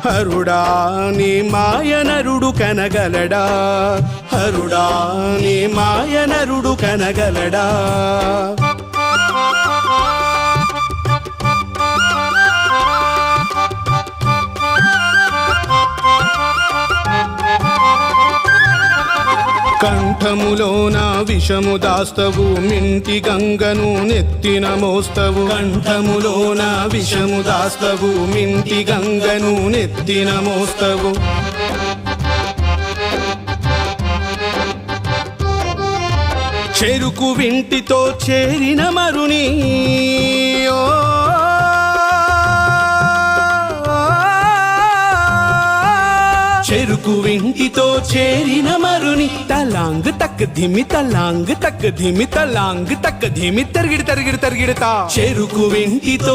హరుడా నీ మాయనరుడు కనగలడా, హరుడా నీ మాయనరుడు కనగలడా. కంఠములోన విషము దాస్తవు, మింటి గంగను నెత్తిన మోస్తవు. కంఠములోన విషము దాస్తవు, మింటి గంగను నెత్తిన మోస్తవు. చెరుకు వింటితో చేరిన మరుని చెరుకు వింటితో చేరిన మరుని తలాంగ్ తక్ ధిమి తలాంగ్ తక్ ధిమి తలాంగ్ తక్ ధిమి తరిగిడి తరిగిడి తరిగిడతా. చెరుకు వింటితో